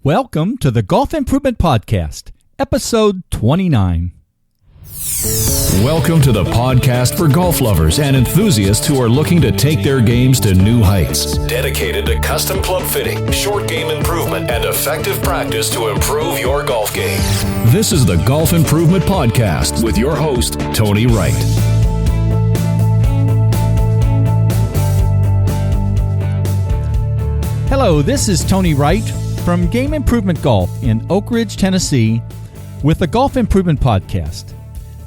Welcome to the Golf Improvement Podcast, episode 29. Welcome to the podcast for golf lovers and enthusiasts who are looking to take their games to new heights. Dedicated to custom club fitting, short game improvement, and effective practice to improve your golf game. This is the Golf Improvement Podcast with your host, Tony Wright. Hello, this is Tony Wright from Game Improvement Golf in Oak Ridge, Tennessee, with the Golf Improvement Podcast,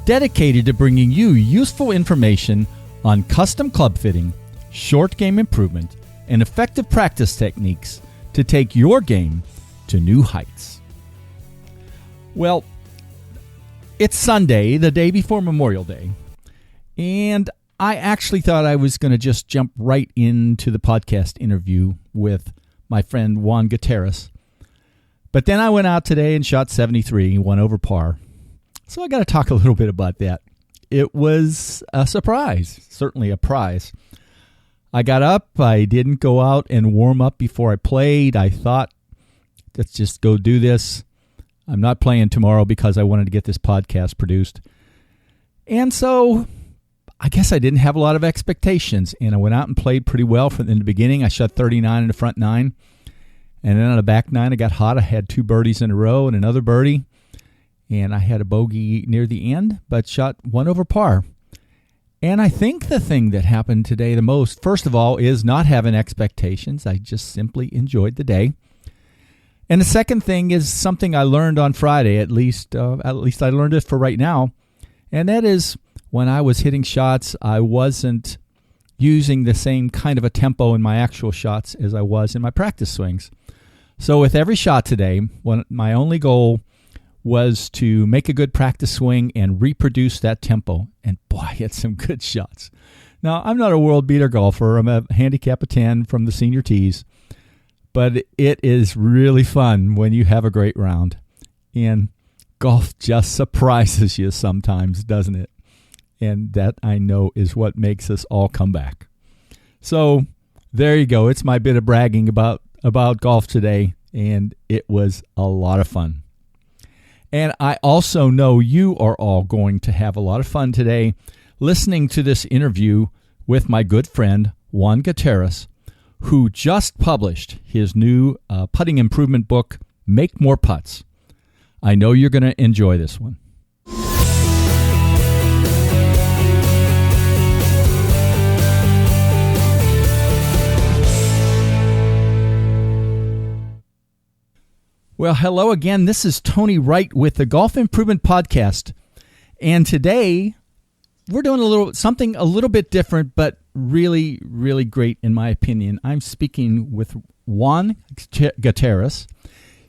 dedicated to bringing you useful information on custom club fitting, short game improvement, and effective practice techniques to take your game to new heights. Well, it's Sunday, the day before Memorial Day, and I actually thought I was going to just jump right into the podcast interview with my friend Juan Gutierrez. But then I went out today and shot 73, one over par. So I got to talk a little bit about that. It was a surprise, certainly a prize. I got up. I didn't go out and warm up before I played. I thought, let's just go do this. I'm not playing tomorrow because I wanted to get this podcast produced. And so I guess I didn't have a lot of expectations, and I went out and played pretty well from in the beginning. I shot 39 in the front nine, and then on the back nine, I got hot. I had two birdies in a row and another birdie, and I had a bogey near the end, but shot one over par. And I think the thing that happened today the most, first of all, is not having expectations. I just simply enjoyed the day. And the second thing is something I learned on Friday, at least I learned it for right now, and that is, when I was hitting shots, I wasn't using the same kind of a tempo in my actual shots as I was in my practice swings. So with every shot today, my only goal was to make a good practice swing and reproduce that tempo. And boy, I hit some good shots. Now, I'm not a world beater golfer. I'm a handicap of 10 from the senior tees. But it is really fun when you have a great round. And golf just surprises you sometimes, doesn't it? And that, I know, is what makes us all come back. So there you go. It's my bit of bragging about golf today, and it was a lot of fun. And I also know you are all going to have a lot of fun today listening to this interview with my good friend, Juan Gutierrez, who just published his new putting improvement book, Make More Putts. I know you're going to enjoy this one. Well, hello again. This is Tony Wright with the Golf Improvement Podcast. And today, we're doing something a little bit different, but really, really great in my opinion. I'm speaking with Juan Gutierrez.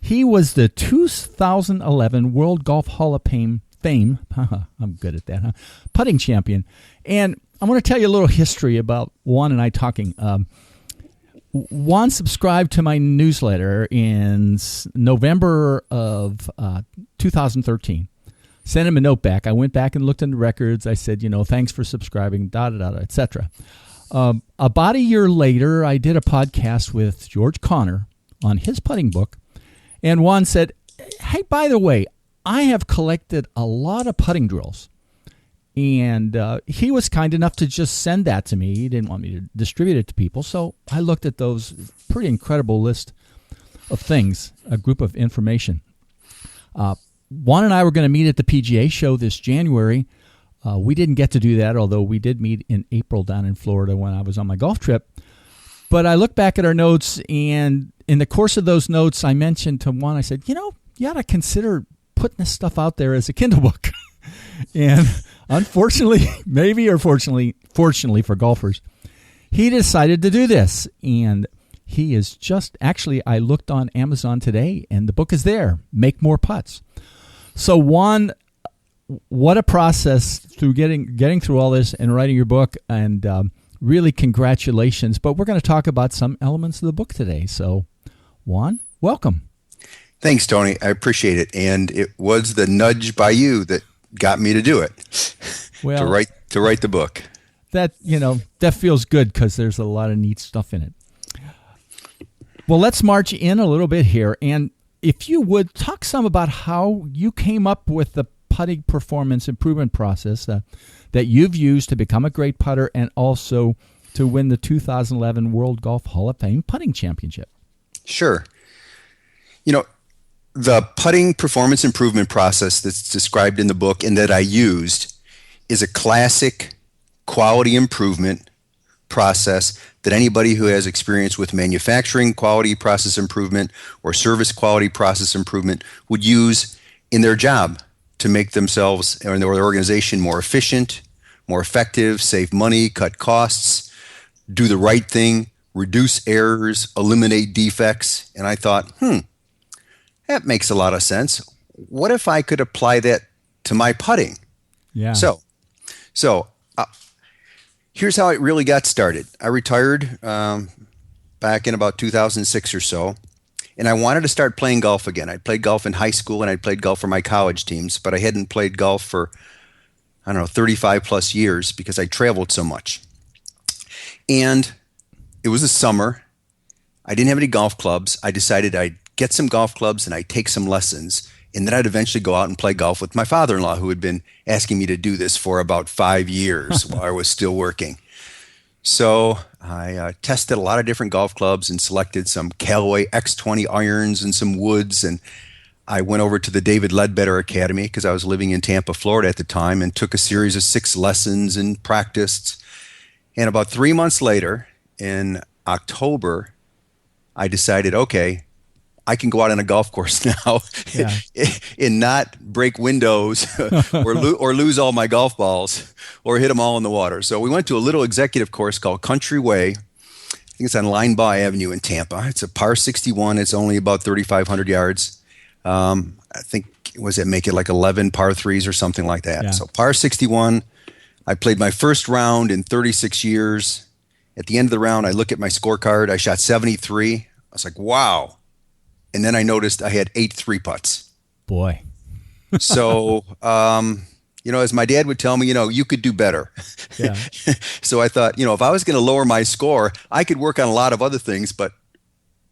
He was the 2011 World Golf Hall of Fame, I'm good at that, huh? Putting champion. And I want to tell you a little history about Juan and I talking. Juan subscribed to my newsletter in November of 2013. Sent him a note back. I went back and looked in the records. I said, thanks for subscribing, etc. About a year later, I did a podcast with George Connor on his putting book. And Juan said, hey, by the way, I have collected a lot of putting drills. And he was kind enough to just send that to me. He didn't want me to distribute it to people. So I looked at those pretty incredible list of things, a group of information. Juan and I were going to meet at the PGA show this January. We didn't get to do that, although we did meet in April down in Florida when I was on my golf trip. But I looked back at our notes, and in the course of those notes, I mentioned to Juan, I said, you ought to consider putting this stuff out there as a Kindle book. And unfortunately, fortunately for golfers, he decided to do this. And he is I looked on Amazon today, and the book is there, Make More Putts. So Juan, what a process through getting through all this and writing your book, and really congratulations. But we're going to talk about some elements of the book today. So Juan, welcome. Thanks, Tony. I appreciate it. And it was the nudge by you that got me to do it. Well, to write the book. That feels good because there's a lot of neat stuff in it. Well, let's march in a little bit here. And if you would, talk some about how you came up with the putting performance improvement process that you've used to become a great putter and also to win the 2011 World Golf Hall of Fame putting championship. Sure. The putting performance improvement process that's described in the book and that I used is a classic quality improvement process that anybody who has experience with manufacturing quality process improvement or service quality process improvement would use in their job to make themselves or their organization more efficient, more effective, save money, cut costs, do the right thing, reduce errors, eliminate defects. And I thought, that makes a lot of sense. What if I could apply that to my putting? Yeah. So here's how it really got started. I retired back in about 2006 or so, and I wanted to start playing golf again. I played golf in high school, and I played golf for my college teams, but I hadn't played golf for, 35 plus years because I traveled so much. And it was the summer. I didn't have any golf clubs. I decided I'd get some golf clubs and I'd take some lessons. And then I'd eventually go out and play golf with my father-in-law, who had been asking me to do this for about 5 years while I was still working. So I tested a lot of different golf clubs and selected some Callaway X20 irons and some woods. And I went over to the David Ledbetter Academy because I was living in Tampa, Florida at the time, and took a series of 6 lessons and practiced. And about 3 months later, in October, I decided, okay, I can go out on a golf course now and not break windows or lose all my golf balls or hit them all in the water. So we went to a little executive course called Country Way. I think it's on Linebaugh Avenue in Tampa. It's a par 61. It's only about 3,500 yards. I think, make it like 11 par 3s or something like that. Yeah. So par 61. I played my first round in 36 years. At the end of the round, I look at my scorecard. I shot 73. I was like, wow. And then I noticed I had 8 3-putts. Boy. So, as my dad would tell me, you could do better. Yeah. So I thought, if I was going to lower my score, I could work on a lot of other things, but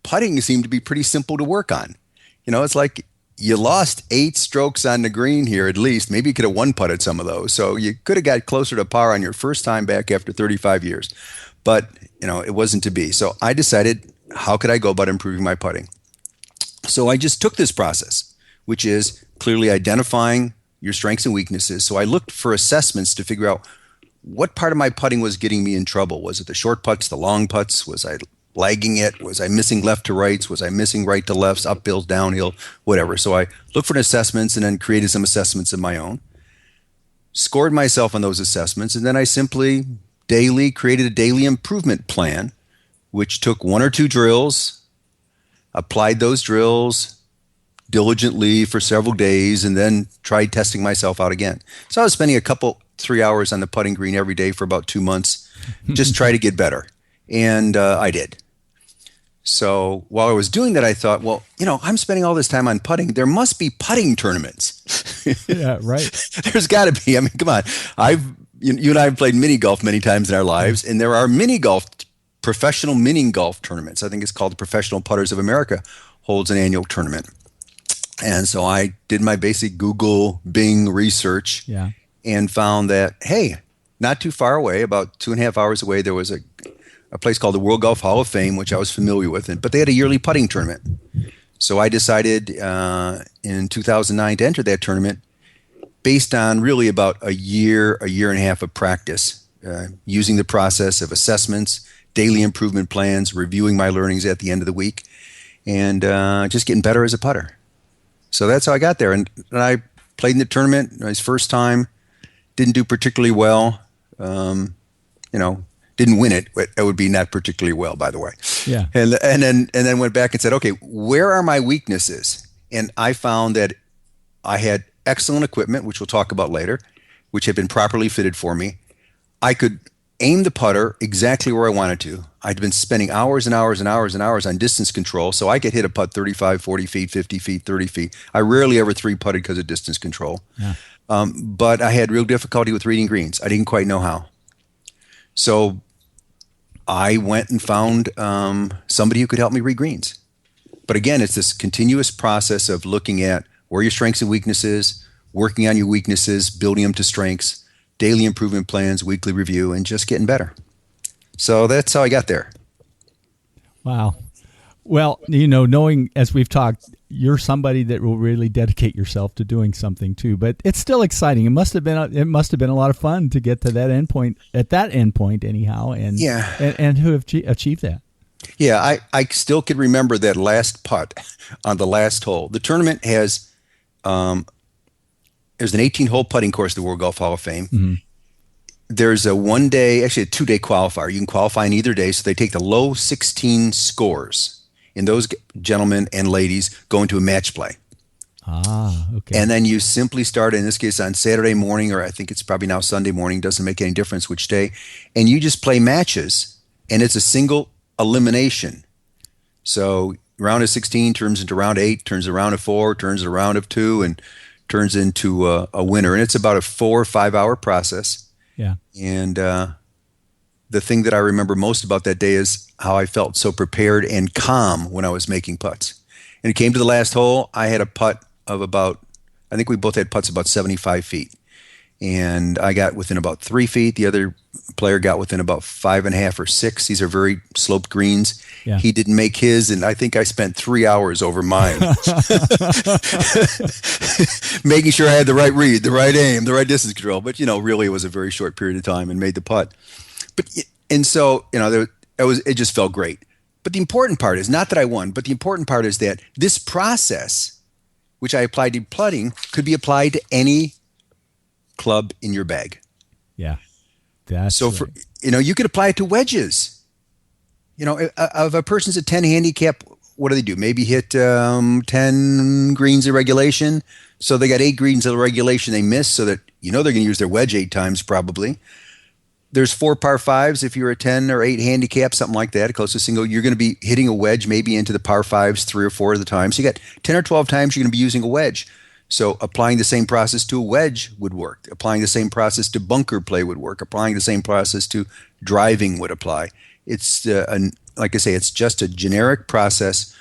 putting seemed to be pretty simple to work on. It's like you lost 8 strokes on the green here at least. Maybe you could have 1-putted some of those. So you could have got closer to par on your first time back after 35 years. But, it wasn't to be. So I decided, how could I go about improving my putting? So I just took this process, which is clearly identifying your strengths and weaknesses. So I looked for assessments to figure out what part of my putting was getting me in trouble. Was it the short putts, the long putts? Was I lagging it? Was I missing left to rights? Was I missing right to lefts, uphills, downhill, whatever? So I looked for assessments and then created some assessments of my own, scored myself on those assessments, and then I simply created a daily improvement plan, which took 1 or 2 drills, applied those drills diligently for several days, and then tried testing myself out again. So I was spending 3 hours on the putting green every day for about 2 months, just try to get better. And I did. So while I was doing that, I thought, well, I'm spending all this time on putting. There must be putting tournaments. Yeah, right. There's got to be. I mean, come on. You and I have played mini golf many times in our lives, and there are professional mini golf tournaments. I think it's called the Professional Putters of America holds an annual tournament. And so I did my basic Google, Bing research and found that, hey, not too far away, about 2.5 hours away, there was a place called the World Golf Hall of Fame, which I was familiar with, but they had a yearly putting tournament. So I decided in 2009 to enter that tournament based on really about a year and a half of practice, using the process of assessments, daily improvement plans, reviewing my learnings at the end of the week, and just getting better as a putter. So that's how I got there. And I played in the tournament. It was my first time. Didn't do particularly well. Didn't win it. But it would be not particularly well, by the way. Yeah. And then went back and said, okay, where are my weaknesses? And I found that I had excellent equipment, which we'll talk about later, which had been properly fitted for me. I could aim the putter exactly where I wanted to. I'd been spending hours and hours and hours and hours on distance control, so I could hit a putt 35, 40 feet, 50 feet, 30 feet. I rarely ever 3-putted because of distance control. Yeah. But I had real difficulty with reading greens. I didn't quite know how. So I went and found somebody who could help me read greens. But again, it's this continuous process of looking at where your strengths and weaknesses, working on your weaknesses, building them to strengths, daily improvement plans, weekly review, and just getting better. So that's how I got there. Wow. Well, knowing as we've talked, you're somebody that will really dedicate yourself to doing something too. But it's still exciting. It must have been a lot of fun to get to that endpoint anyhow. And and who have achieved that. Yeah, I still can remember that last putt on the last hole. The tournament has there's an 18-hole putting course at the World Golf Hall of Fame. Mm-hmm. There's a 2-day qualifier. You can qualify in either day, so they take the low 16 scores. And those gentlemen and ladies go into a match play. Okay. And then you simply start, in this case, on Saturday morning, or I think it's probably now Sunday morning, doesn't make any difference which day. And you just play matches, and it's a single elimination. So round of 16 turns into round 8, turns a round of 4, turns a round of 2, and turns into a winner. And it's about a 4 or 5 hour process. Yeah. And the thing that I remember most about that day is how I felt so prepared and calm when I was making putts. And it came to the last hole. I had a putt of I think we both had putts about 75 feet. And I got within about 3 feet. The other player got within about 5.5 or 6. These are very sloped greens. Yeah. He didn't make his, and I think I spent 3 hours over mine. Making sure I had the right read, the right aim, the right distance control. But, really it was a very short period of time and made the putt. And so, it just felt great. But the important part is not that I won, but the important part is that this process, which I applied to putting, could be applied to any club in your bag. Yeah. That's so for, you could apply it to wedges. If a person's a 10 handicap, what do they do? Maybe hit 10 greens of regulation. So they got 8 greens of regulation they missed, so that they're going to use their wedge 8 times probably. There's 4 par 5s. If you're a 10 or 8 handicap, something like that, close to single, you're going to be hitting a wedge maybe into the par 5s 3 or 4 of the time. So you got 10 or 12 times you're going to be using a wedge. So applying the same process to a wedge would work. Applying the same process to bunker play would work. Applying the same process to driving would apply. It's like I say, it's just a generic process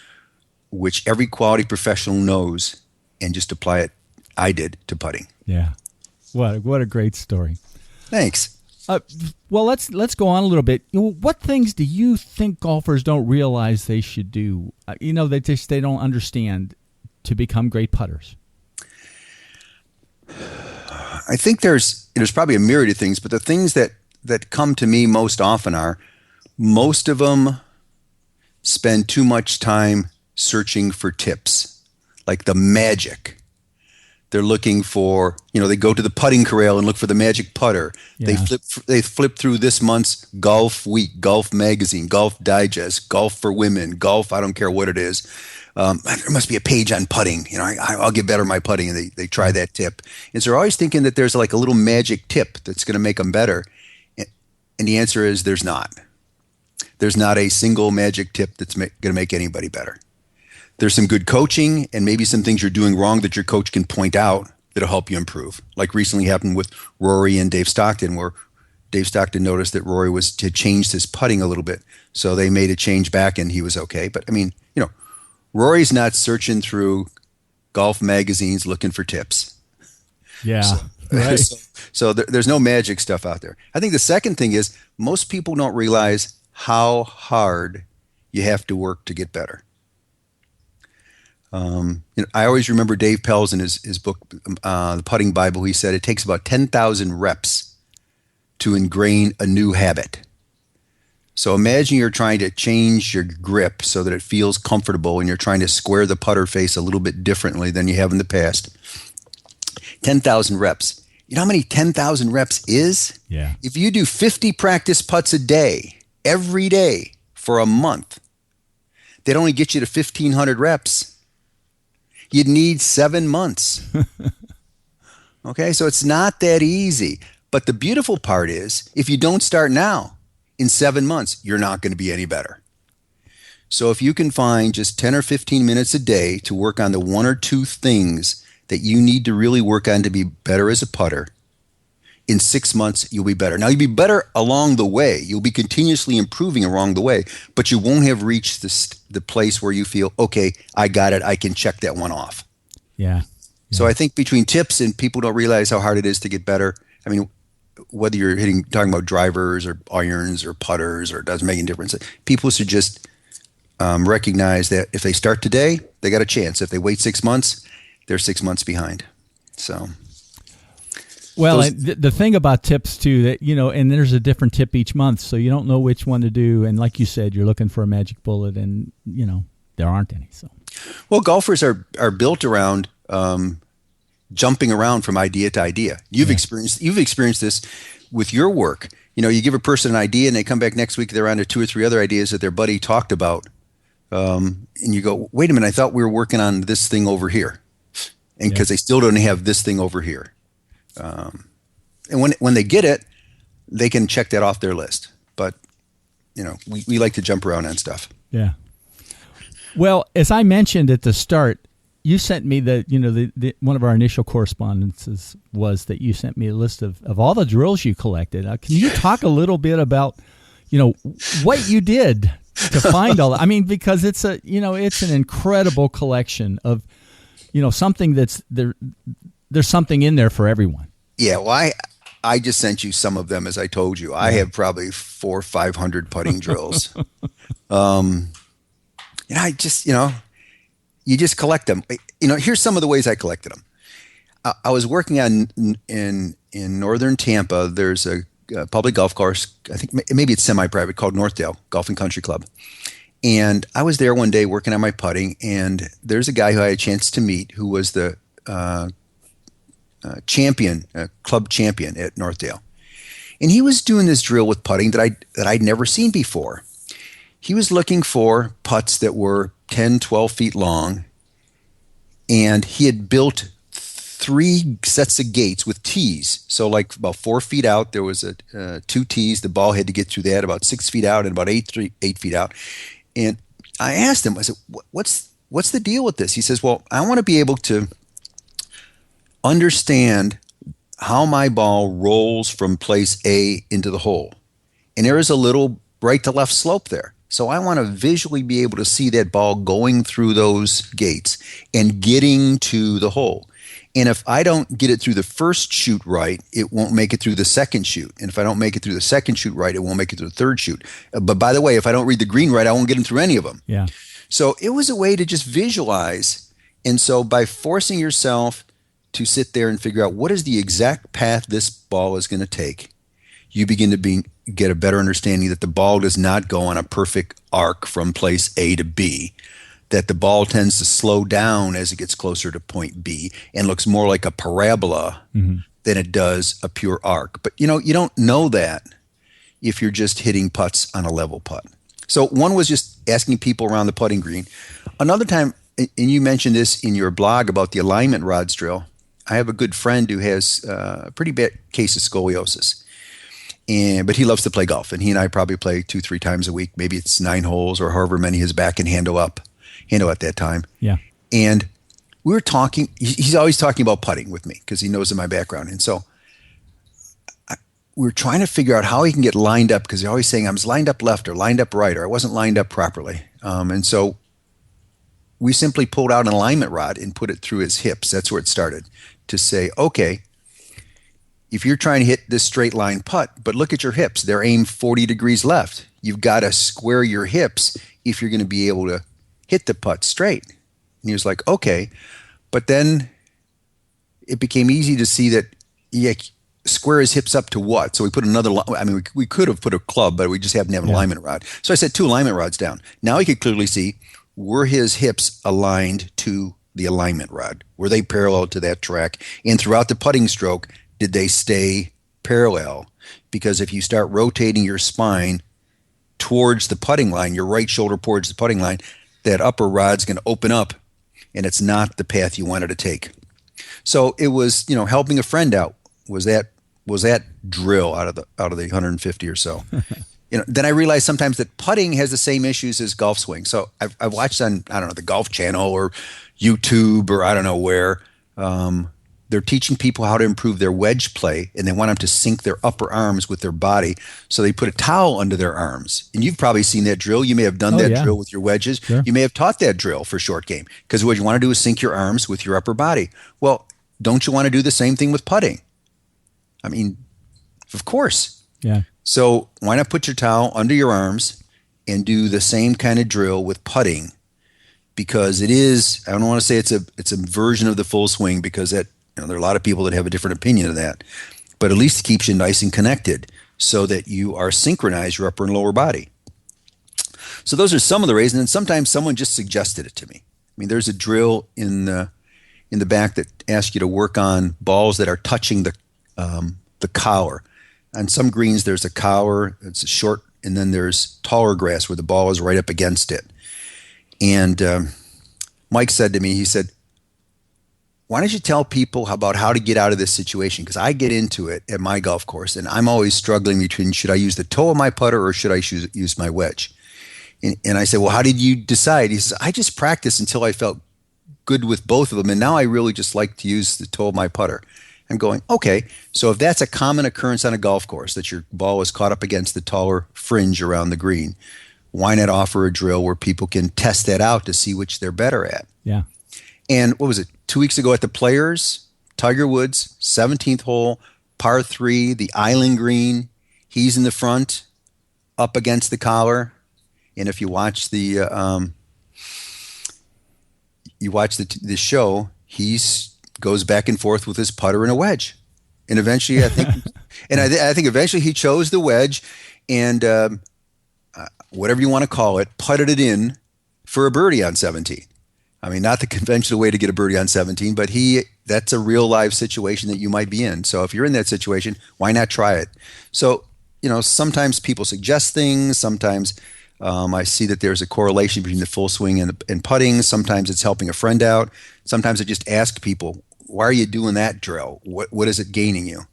which every quality professional knows, and just apply it. I did to putting. Yeah, what a great story. Thanks. Well, let's go on a little bit. What things do you think golfers don't realize they should do? They don't understand to become great putters. I think there's probably a myriad of things, but the things that come to me most often are, most of them spend too much time searching for tips, like the magic. They're looking for, they go to the putting corral and look for the magic putter. Yeah. They flip through this month's Golf Week, Golf Magazine, Golf Digest, Golf for Women, Golf, I don't care what it is. There must be a page on putting. I'll get better at my putting, and they try that tip. And so they're always thinking that there's like a little magic tip that's going to make them better. And the answer is there's not. There's not a single magic tip that's going to make anybody better. There's some good coaching and maybe some things you're doing wrong that your coach can point out that'll help you improve. Like recently happened with Rory and Dave Stockton, where Dave Stockton noticed that Rory had changed his putting a little bit. So they made a change back and he was okay. But Rory's not searching through golf magazines looking for tips. Yeah. Right. So there's no magic stuff out there. I think the second thing is most people don't realize how hard you have to work to get better. I always remember Dave Pelz in his book, The Putting Bible. He said it takes about 10,000 reps to ingrain a new habit. So imagine you're trying to change your grip so that it feels comfortable, and you're trying to square the putter face a little bit differently than you have in the past. 10,000 reps. You know how many 10,000 reps is? Yeah. If you do 50 practice putts a day, every day for a month, they'd only get you to 1,500 reps. You'd need 7 months. Okay, so it's not that easy. But the beautiful part is, if you don't start now, in 7 months, you're not going to be any better. So if you can find just 10 or 15 minutes a day to work on the 1 or 2 things that you need to really work on to be better as a putter, in 6 months, you'll be better. Now, you'll be better along the way. You'll be continuously improving along the way, but you won't have reached the place where you feel, okay, I got it. I can check that one off. Yeah. So I think between tips and people don't realize how hard it is to get better. I mean, whether you're talking about drivers or irons or putters, or it doesn't make any difference. People should just recognize that if they start today, they got a chance. If they wait 6 months, they're 6 months behind. So, well, the thing about tips too, that and there's a different tip each month, so you don't know which one to do. And like you said, you're looking for a magic bullet, and there aren't any. So, well, golfers are built around jumping around from idea to idea. You've experienced this with your work. You give a person an idea, and they come back next week. They're on to 2 or 3 other ideas that their buddy talked about, and you go, "Wait a minute! I thought we were working on this thing over here," and because they still don't have this thing over here. And when they get it, they can check that off their list. But we like to jump around on stuff. Yeah. Well, as I mentioned at the start, you sent me the one of our initial correspondences was that you sent me a list of all the drills you collected. Can you talk a little bit about what you did to find all that? I mean, because it's it's an incredible collection of something that's there. There's something in there for everyone. Yeah, well, I just sent you some of them, as I told you. I have probably 400 or 500 putting drills. I just, you just collect them. Here's some of the ways I collected them. I was working on in northern Tampa. There's a public golf course. I think maybe it's semi-private, called Northdale Golf and Country Club. And I was there one day working on my putting, and there's a guy who I had a chance to meet who was the club champion at Northdale. And he was doing this drill with putting that I'd never seen before. He was looking for putts that were 10, 12 feet long, and he had built 3 sets of gates with tees. So like about 4 feet out, there was 2 tees. The ball had to get through that, about 6 feet out and about 8 feet out. And I asked him, I said, what's the deal with this? He says, well, I want to be able to understand how my ball rolls from place A into the hole. And there is a little right to left slope there. So I want to visually be able to see that ball going through those gates and getting to the hole. And if I don't get it through the first shoot right, it won't make it through the second shoot. And if I don't make it through the second shoot right, it won't make it through the third shoot. But by the way, if I don't read the green right, I won't get them through any of them. Yeah. So it was a way to just visualize. And so by forcing yourself to sit there and figure out what is the exact path this ball is going to take, you begin to get a better understanding that the ball does not go on a perfect arc from place A to B, that the ball tends to slow down as it gets closer to point B and looks more like a parabola than it does a pure arc. But, you don't know that if you're just hitting putts on a level putt. So one was just asking people around the putting green. Another time, and you mentioned this in your blog about the alignment rods drill, I have a good friend who has a pretty bad case of scoliosis. But he loves to play golf, and he and I probably play 2-3 times a week. Maybe it's 9 holes or however many his back can handle at that time. Yeah. And we were talking. He's always talking about putting with me because he knows in my background. And so we were trying to figure out how he can get lined up, because he's always saying I was lined up left or lined up right, or I wasn't lined up properly. And so we simply pulled out an alignment rod and put it through his hips. That's where it started, to say, okay, if you're trying to hit this straight line putt, but look at your hips, they're aimed 40 degrees left. You've got to square your hips if you're going to be able to hit the putt straight. And he was like, okay. But then it became easy to see that square his hips up to what? So we put another, we could have put a club, but we just happened to have an alignment rod. So I set 2 alignment rods down. Now he could clearly see, were his hips aligned to the alignment rod? Were they parallel to that track? And throughout the putting stroke, did they stay parallel? Because if you start rotating your spine towards the putting line, your right shoulder towards the putting line, that upper rod's going to open up, and it's not the path you wanted to take. So it was, helping a friend out was that drill out of the 150 or so. Then I realized sometimes that putting has the same issues as golf swing. So I've watched on, I don't know, the Golf Channel or YouTube or I don't know where, they're teaching people how to improve their wedge play, and they want them to sink their upper arms with their body. So they put a towel under their arms. And you've probably seen that drill. You may have done that drill with your wedges. Sure. You may have taught that drill for short game, because what you want to do is sink your arms with your upper body. Well, don't you want to do the same thing with putting? I mean, of course. Yeah. So why not put your towel under your arms and do the same kind of drill with putting? Because it is, I don't want to say it's a version of the full swing, because that, there are a lot of people that have a different opinion of that. But at least it keeps you nice and connected so that you are synchronized, your upper and lower body. So those are some of the reasons. And sometimes someone just suggested it to me. I mean, there's a drill in the back that asks you to work on balls that are touching the collar. On some greens, there's a collar, it's a short, and then there's taller grass where the ball is right up against it. And Mike said to me, he said, why don't you tell people about how to get out of this situation? Because I get into it at my golf course, and I'm always struggling between, should I use the toe of my putter or should I use my wedge? And I said, well, how did you decide? He says, I just practiced until I felt good with both of them, and now I really just like to use the toe of my putter. I'm going, okay, so if that's a common occurrence on a golf course, that your ball is caught up against the taller fringe around the green, why not offer a drill where people can test that out to see which they're better at? Yeah. And what was it, 2 weeks ago at the Players, Tiger Woods, 17th hole, par 3, the island green. He's in the front, up against the collar. And if you watch the show, he's goes back and forth with his putter and a wedge. And eventually, I think eventually he chose the wedge and whatever you want to call it, putted it in for a birdie on 17. I mean, not the conventional way to get a birdie on 17, but that's a real live situation that you might be in. So if you're in that situation, why not try it? So, sometimes people suggest things. Sometimes I see that there's a correlation between the full swing and putting. Sometimes it's helping a friend out. Sometimes I just ask people, why are you doing that drill? What is it gaining you?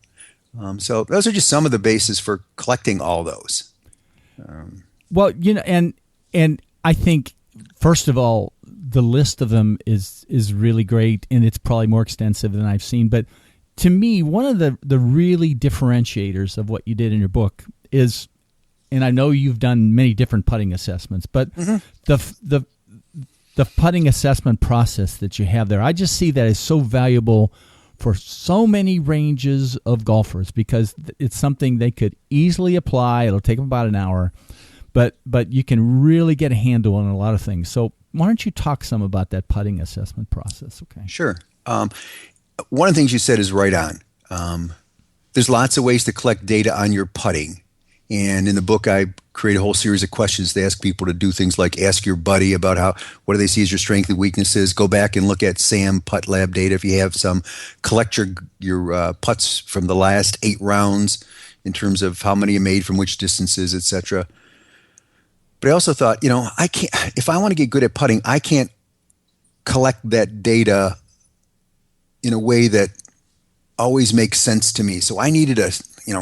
So those are just some of the bases for collecting all those. Well, and I think, first of all, the list of them is really great, and it's probably more extensive than I've seen. But to me, one of the really differentiators of what you did in your book is, and I know you've done many different putting assessments, but the putting assessment process that you have there, I just see that as so valuable for so many ranges of golfers, because it's something they could easily apply. It'll take them about an hour, but you can really get a handle on a lot of things. So why don't you talk some about that putting assessment process? Okay. Sure. One of the things you said is right on. There's lots of ways to collect data on your putting. And in the book, I create a whole series of questions to ask people to do things like ask your buddy about what do they see as your strengths and weaknesses. Go back and look at SAM Putt Lab data if you have some. Collect your putts from the last 8 rounds in terms of how many you made from which distances, etc. But I also thought, I can't. If I want to get good at putting, I can't collect that data in a way that always makes sense to me. So I needed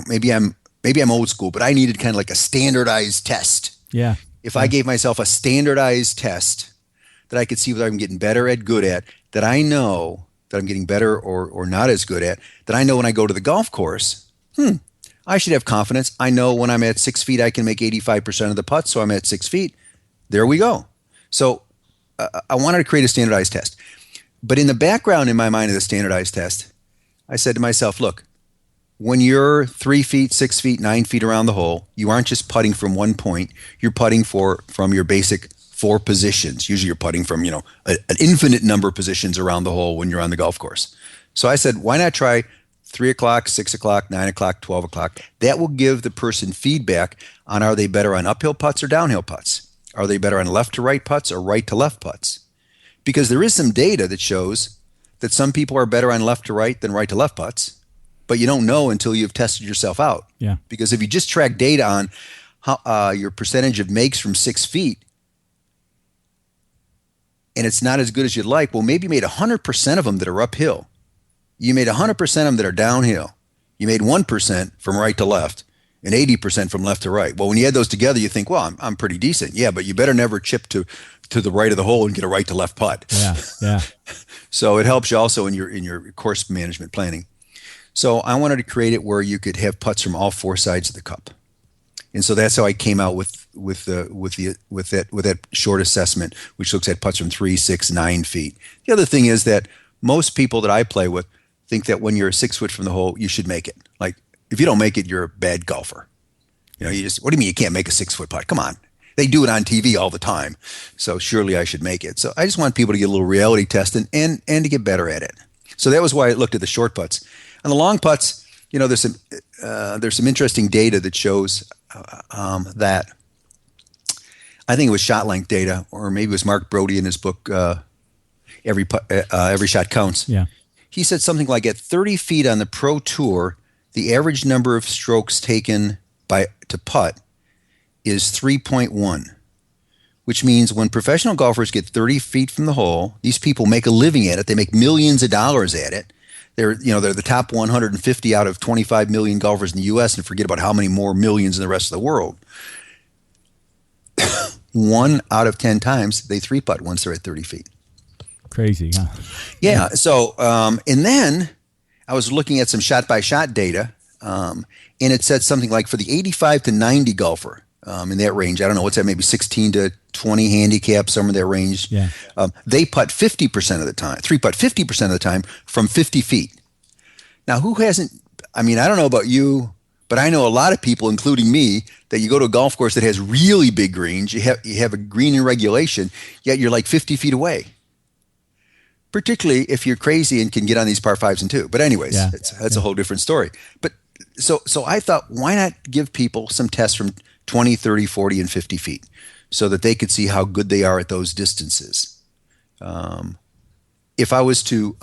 maybe I'm old school, but I needed kind of like a standardized test. Yeah. If I gave myself a standardized test that I could see whether I'm getting better at, good at, that I know that I'm getting better or not as good at, that I know when I go to the golf course, I should have confidence. I know when I'm at 6 feet, I can make 85% of the putts, so I'm at 6 feet. There we go. So I wanted to create a standardized test. But in the background in my mind of the standardized test, I said to myself, look, when you're 3 feet, 6 feet, 9 feet around the hole, you aren't just putting from one point. You're putting from your basic 4 positions. Usually you're putting from, an infinite number of positions around the hole when you're on the golf course. So I said, why not try 3 o'clock, 6 o'clock, 9 o'clock, 12 o'clock? That will give the person feedback on, are they better on uphill putts or downhill putts? Are they better on left to right putts or right to left putts? Because there is some data that shows that some people are better on left to right than right to left putts. But you don't know until you've tested yourself out. Yeah. Because if you just track data on how your percentage of makes from 6 feet, and it's not as good as you'd like, well, maybe you made 100% of them that are uphill. You made 100% of them that are downhill. You made 1% from right to left and 80% from left to right. Well, when you add those together, you think, well, I'm pretty decent. Yeah, but you better never chip to the right of the hole and get a right to left putt. Yeah, yeah. So it helps you also in your course management planning. So I wanted to create it where you could have putts from all four sides of the cup. And so that's how I came out with that short assessment, which looks at putts from 3, 6, 9 feet. The other thing is that most people that I play with think that when you're 6 foot from the hole, you should make it. Like, if you don't make it, you're a bad golfer. You know, what do you mean you can't make a 6 foot putt? Come on. They do it on TV all the time. So surely I should make it. So I just want people to get a little reality test and to get better at it. So that was why I looked at the short putts. On the long putts, you know, there's some interesting data that shows that, I think it was shot length data, or maybe it was Mark Brody in his book, Every Shot Counts. Yeah. He said something like at 30 feet on the Pro Tour, the average number of strokes taken to putt is 3.1, which means when professional golfers get 30 feet from the hole, these people make a living at it. They make millions of dollars at it. They're the top 150 out of 25 million golfers in the U.S. and forget about how many more millions in the rest of the world. 1 out of 10 times they 3-putt once they're at 30 feet. Crazy, huh? Yeah. So, and then I was looking at some shot-by-shot data, and it said something like for the 85 to 90 golfer in that range, I don't know, what's that, maybe 16 to 20 handicap, somewhere in that range. Yeah. They putt 50% of the time, 3-putt 50% of the time from 50 feet. Now, who hasn't, I mean, I don't know about you, but I know a lot of people, including me, that you go to a golf course that has really big greens, you have a green in regulation, yet you're like 50 feet away. Particularly if you're crazy and can get on these par 5s and 2. But anyways, that's a whole different story. But so I thought, why not give people some tests from 20, 30, 40, and 50 feet so that they could see how good they are at those distances. If I was to,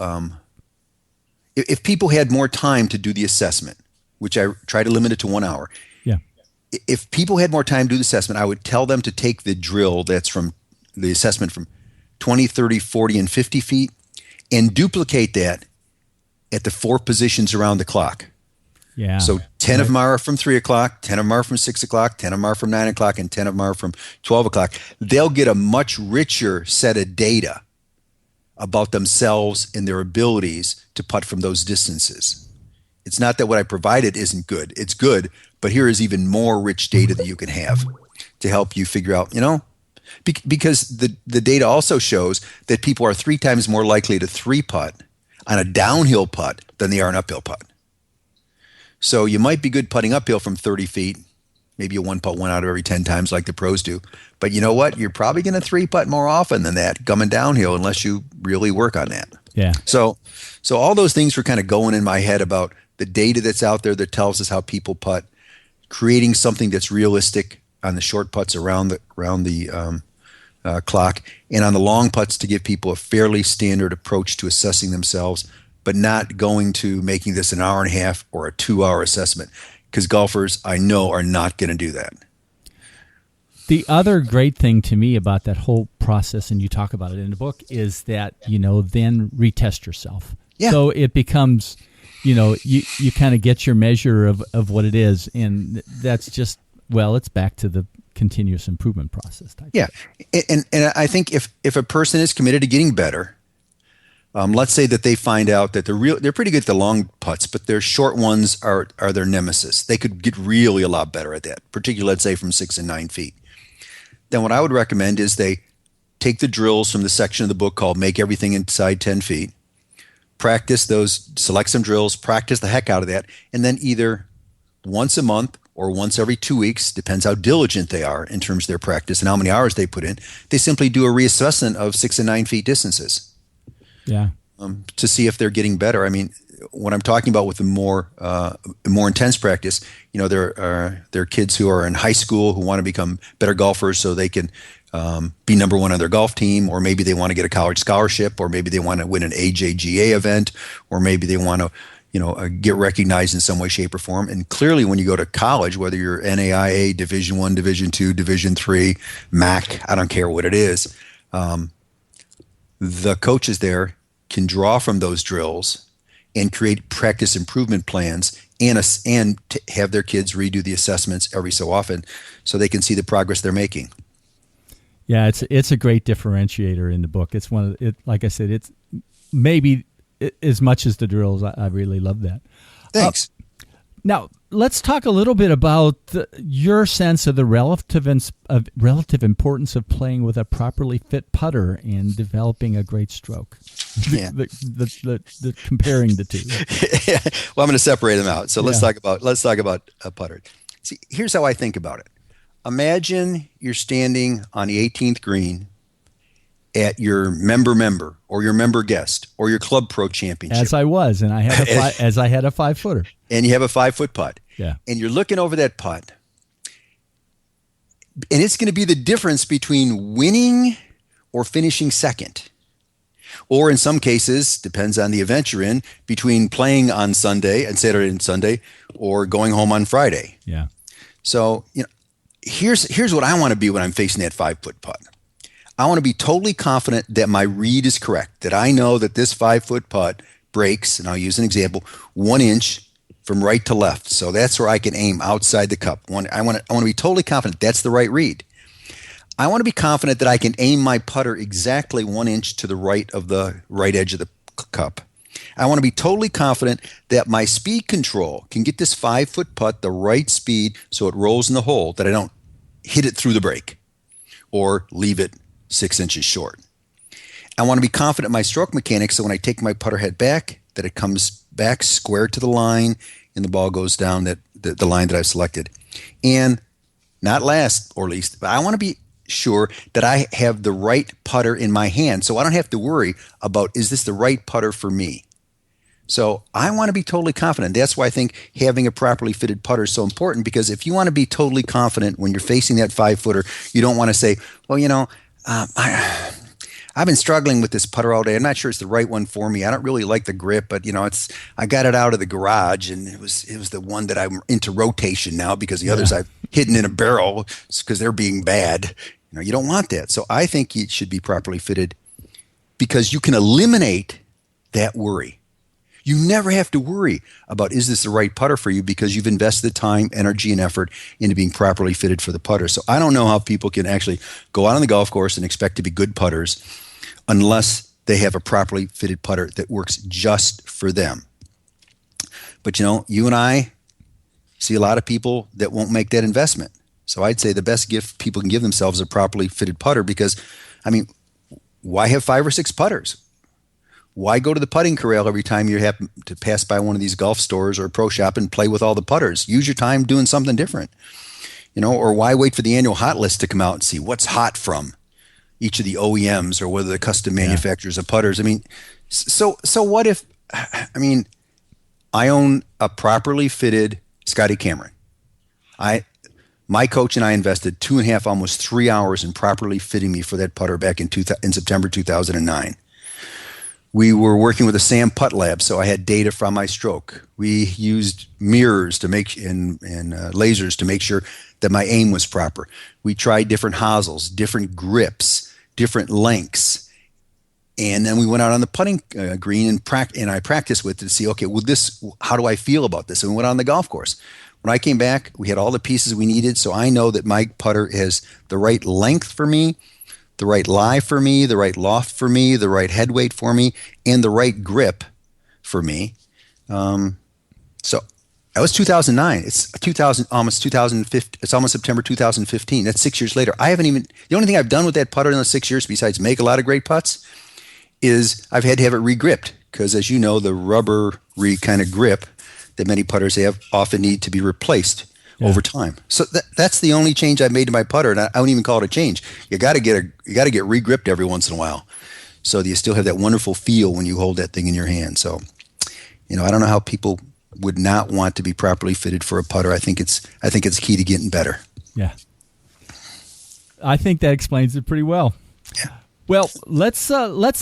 if people had more time to do the assessment, which I try to limit it to 1 hour. Yeah. If people had more time to do the assessment, I would tell them to take the drill that's from the assessment from 20, 30, 40, and 50 feet and duplicate that at the 4 positions around the clock. Yeah. So 10 of them are from 3 o'clock, 10 of them are from 6 o'clock, 10 of them are from 9 o'clock, and 10 of them are from 12 o'clock. They'll get a much richer set of data about themselves and their abilities to putt from those distances. It's not that what I provided isn't good. It's good, but here is even more rich data that you can have to help you figure out, because the data also shows that people are 3 times more likely to 3-putt on a downhill putt than they are an uphill putt. So you might be good putting uphill from 30 feet. Maybe you 1-putt 1 out of every 10 times like the pros do. But you know what? You're probably going to 3-putt more often than that coming downhill unless you really work on that. Yeah. So all those things were kind of going in my head about the data that's out there that tells us how people putt, creating something that's realistic on the short putts around the clock, and on the long putts to give people a fairly standard approach to assessing themselves, but not going to making this an hour and a half or a 2-hour assessment, because golfers I know are not going to do that. The other great thing to me about that whole process, and you talk about it in the book, is that, then retest yourself. Yeah. So it becomes, you kind of get your measure of what it is, and that's just, it's back to the continuous improvement process type. Yeah. And I think if a person is committed to getting better, let's say that they find out that they're pretty good at the long putts, but their short ones are their nemesis. They could get really a lot better at that, particularly, let's say, from 6 and 9 feet. Then what I would recommend is they take the drills from the section of the book called Make Everything Inside 10 Feet, practice those, select some drills, practice the heck out of that, and then either once a month or once every 2 weeks, depends how diligent they are in terms of their practice and how many hours they put in, they simply do a reassessment of 6 and 9 feet distances. Yeah. To see if they're getting better. I mean, what I'm talking about with the more intense practice, there are kids who are in high school who want to become better golfers so they can be number one on their golf team, or maybe they want to get a college scholarship, or maybe they want to win an AJGA event, or maybe they want to get recognized in some way, shape, or form. And clearly, when you go to college, whether you're NAIA, Division I, Division II, Division III, MAC, I don't care what it is, the coaches there can draw from those drills and create practice improvement plans and have their kids redo the assessments every so often so they can see the progress they're making. Yeah, it's a great differentiator in the book. It's like I said, maybe as much as the drills. I really love that. Thanks. Now, let's talk a little bit about your sense of the relative importance of playing with a properly fit putter and developing a great stroke. Yeah. The comparing the two. Well, I'm going to separate them out. So let's talk about a putter. See, here's how I think about it. Imagine you're standing on the 18th green at your member or your member guest or your club pro championship. As I was, and I had a 5-footer. And you have a 5-foot putt. Yeah. And you're looking over that putt. And it's going to be the difference between winning or finishing second. Or in some cases, depends on the event you're in, between playing on Sunday and Saturday and Sunday or going home on Friday. Yeah. So, here's what I want to be when I'm facing that 5-foot putt. I want to be totally confident that my read is correct, that I know that this 5-foot putt breaks, and I'll use an example, 1 inch from right to left. So that's where I can aim outside the cup. I want to be totally confident that's the right read. I want to be confident that I can aim my putter exactly 1 inch to the right of the right edge of the cup. I want to be totally confident that my speed control can get this 5-foot putt the right speed so it rolls in the hole, that I don't hit it through the break or leave it 6 inches short. I want to be confident in my stroke mechanics so when I take my putter head back, that it comes back square to the line and the ball goes down the line that I've selected. And not last or least, but I want to be sure that I have the right putter in my hand so I don't have to worry about, is this the right putter for me? So I want to be totally confident. That's why I think having a properly fitted putter is so important, because if you want to be totally confident when you're facing that 5-footer, you don't want to say, well, I've been struggling with this putter all day. I'm not sure it's the right one for me. I don't really like the grip, but I got it out of the garage, and it was the one that I'm into rotation now, because the others I've hidden in a barrel because they're being bad. You don't want that. So I think it should be properly fitted because you can eliminate that worry. You never have to worry about, is this the right putter for you, because you've invested the time, energy, and effort into being properly fitted for the putter. So I don't know how people can actually go out on the golf course and expect to be good putters unless they have a properly fitted putter that works just for them. But you and I see a lot of people that won't make that investment. So I'd say the best gift people can give themselves is a properly fitted putter, because, why have 5 or 6 putters? Why go to the putting corral every time you happen to pass by one of these golf stores or a pro shop and play with all the putters? Use your time doing something different. Or why wait for the annual hot list to come out and see what's hot from each of the OEMs or whether the custom manufacturers of putters? So what if, I own a properly fitted Scotty Cameron. My coach and I invested 2.5, almost 3 hours in properly fitting me for that putter back in September 2009. We were working with a SAM Putt Lab, so I had data from my stroke. We used mirrors to make and lasers to make sure that my aim was proper. We tried different hosels, different grips, different lengths, and then we went out on the putting green and I practiced with it to see, okay, how do I feel about this? And we went on the golf course. When I came back, we had all the pieces we needed, so I know that my putter has the right length for me, the right lie for me, the right loft for me, the right head weight for me, and the right grip for me. So that was 2009. It's 2015. It's almost September 2015. That's 6 years later. The only thing I've done with that putter in those 6 years, besides make a lot of great putts, is I've had to have it re-gripped, because as you know, the rubbery kind of grip that many putters have often need to be replaced over time. So that's the only change I've made to my putter, and I wouldn't even call it a change. You got to get re-gripped every once in a while, so that you still have that wonderful feel when you hold that thing in your hand. So, I don't know how people would not want to be properly fitted for a putter. I think it's key to getting better. Yeah, I think that explains it pretty well. Yeah. Well, let's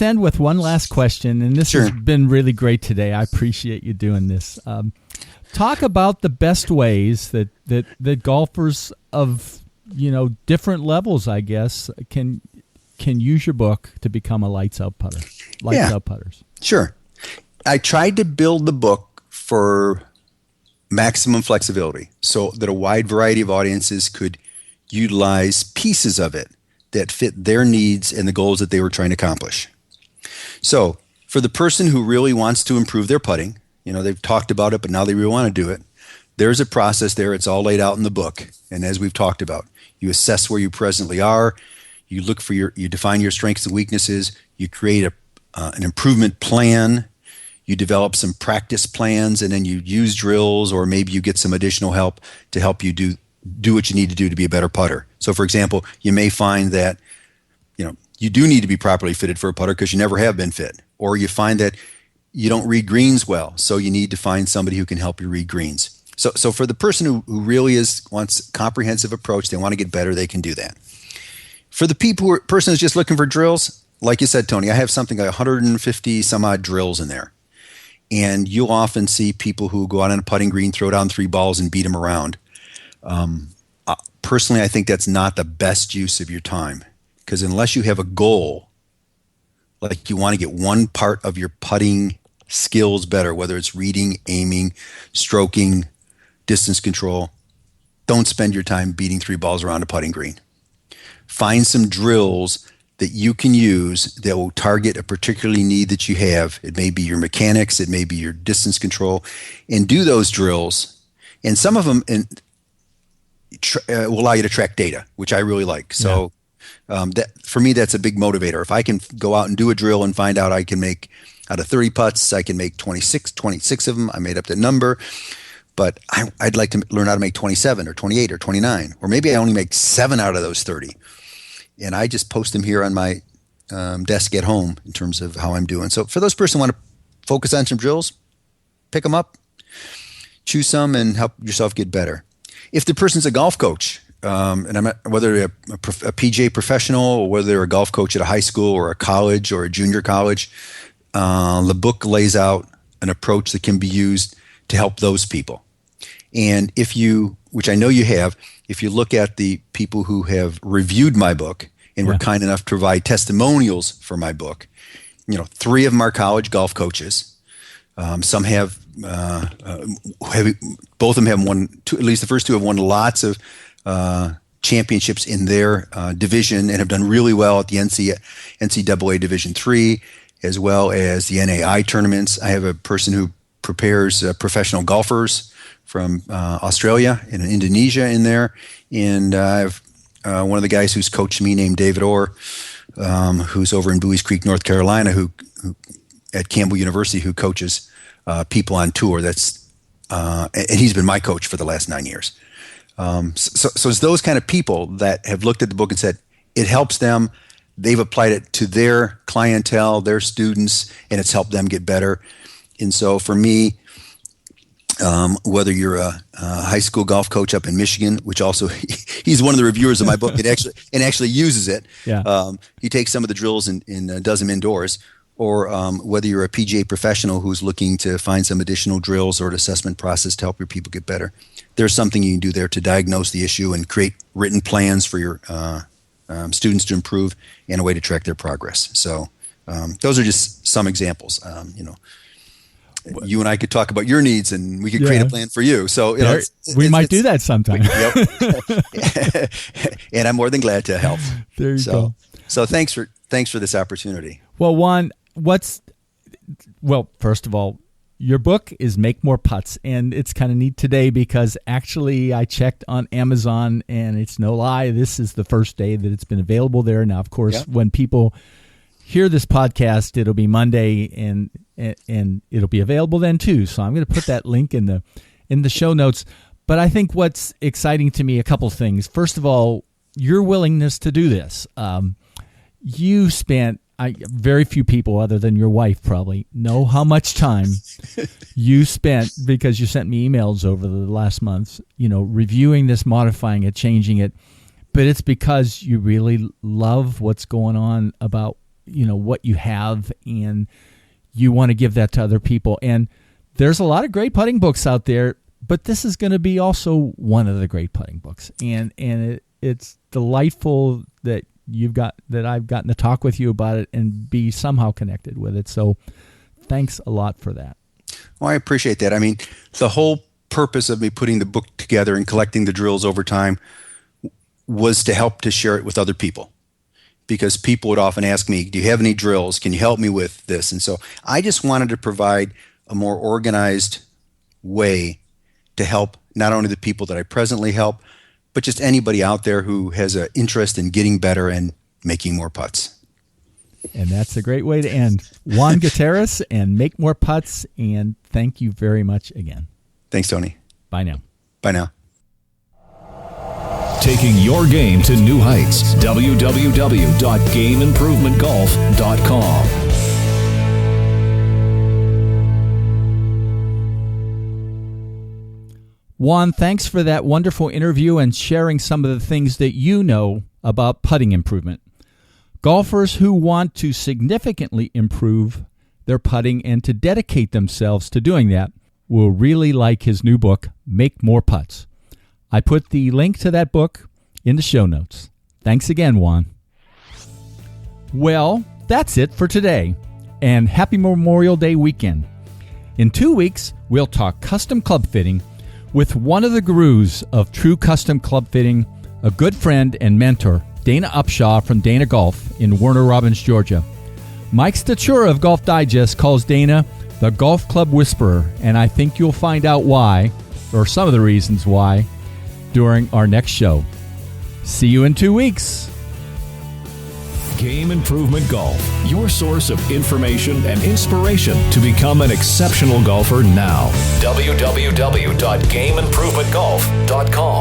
end with one last question, and this has been really great today. I appreciate you doing this. Talk about the best ways that golfers of different levels, I guess, can use your book to become a lights out putter. Out putters. Sure. I tried to build the book for maximum flexibility, so that a wide variety of audiences could utilize pieces of it that fit their needs and the goals that they were trying to accomplish. So For the person who really wants to improve their putting, they've talked about it, but now they really want to do it. There's a process there. It's all laid out in the book. And as we've talked about, you assess where you presently are. You look for you define your strengths and weaknesses. You create an improvement plan. You develop some practice plans, and then you use drills, or maybe you get some additional help to help you do what you need to do to be a better putter. So, for example, you may find that you do need to be properly fitted for a putter because you never have been fit, or you find that you don't read greens well, so you need to find somebody who can help you read greens. So for the person who really wants a comprehensive approach, they want to get better, they can do that. For the person who's just looking for drills, like you said, Tony, I have something like 150 some odd drills in there. And you'll often see people who go out on a putting green, throw down 3 balls, and beat them around. Personally, I think that's not the best use of your time, because unless you have a goal, like you want to get one part of your putting skills better, whether it's reading, aiming, stroking, distance control, don't spend your time beating 3 balls around a putting green. Find some drills that you can use that will target a particular need that you have. It may be your mechanics, it may be your distance control, and do those drills. And some of them will allow you to track data, which I really like. So for me, that's a big motivator. If I can go out and do a drill and find out I can make, out of 30 putts, I can make 26 of them. I made up the number. But I'd like to learn how to make 27 or 28 or 29. Or maybe I only make 7 out of those 30. And I just post them here on my desk at home in terms of how I'm doing. So for those persons who want to focus on some drills, pick them up, choose some, and help yourself get better. If the person's a golf coach, and I'm not, whether they're a PGA professional or whether they're a golf coach at a high school or a college or a junior college, the book lays out an approach that can be used to help those people. And if you, which I know you have, if you look at the people who have reviewed my book and were kind enough to provide testimonials for my book, 3 of them are college golf coaches. Some have, both of them have won, at least the first 2 have won lots of championships in their division and have done really well at the NCAA Division III, as well as the NAI tournaments. I have a person who prepares professional golfers from Australia and Indonesia in there. And I have one of the guys who's coached me named David Orr, who's over in Bowie's Creek, North Carolina, who at Campbell University, who coaches people on tour. And he's been my coach for the last 9 years. So it's those kind of people that have looked at the book and said, it helps them. They've applied it to their clientele, their students, and it's helped them get better. And so for me, whether you're a high school golf coach up in Michigan, which also he's one of the reviewers of my book and actually uses it. Yeah. He takes some of the drills and does them indoors. Or whether you're a PGA professional who's looking to find some additional drills or an assessment process to help your people get better, there's something you can do there to diagnose the issue and create written plans for your students to improve and a way to track their progress. So those are just some examples. You and I could talk about your needs, and we could create a plan for you. So we might do that sometime. And I'm more than glad to help. There you go. So thanks for this opportunity. Well, Juan, first of all, your book is Make More Putts, and it's kind of neat today because actually I checked on Amazon, and it's no lie, this is the first day that it's been available there. Now, of course, when people hear this podcast, it'll be Monday, and it'll be available then too. So I'm going to put that link in the show notes. But I think what's exciting to me, a couple things. First of all, your willingness to do this. You spent, very few people other than your wife probably know how much time you spent, because you sent me emails over the last months, reviewing this, modifying it, changing it. But it's because you really love what's going on about, what you have, and you want to give that to other people. And there's a lot of great putting books out there, but this is going to be also one of the great putting books. And it's delightful that I've gotten to talk with you about it and be somehow connected with it. So thanks a lot for that. Well, I appreciate that. I mean, the whole purpose of me putting the book together and collecting the drills over time was to help to share it with other people. because people would often ask me, do you have any drills? Can you help me with this? And so I just wanted to provide a more organized way to help not only the people that I presently help, but just anybody out there who has an interest in getting better and making more putts. And that's a great way to end. Juan Gutierrez, and make more putts, and thank you very much again. Thanks, Tony. Bye now. Bye now. Taking your game to new heights. www.gameimprovementgolf.com. Juan, thanks for that wonderful interview and sharing some of the things that you know about putting improvement. Golfers who want to significantly improve their putting and to dedicate themselves to doing that will really like his new book, Make More Putts. I put the link to that book in the show notes. Thanks again, Juan. Well, that's it for today, and happy Memorial Day weekend. In 2 weeks, we'll talk custom club fitting with one of the gurus of true custom club fitting, a good friend and mentor, Dana Upshaw from Dana Golf in Warner Robins, Georgia. Mike Statura of Golf Digest calls Dana the Golf Club Whisperer, and I think you'll find out why, or some of the reasons why, during our next show. See you in 2 weeks. Game Improvement Golf, your source of information and inspiration to become an exceptional golfer now. www.gameimprovementgolf.com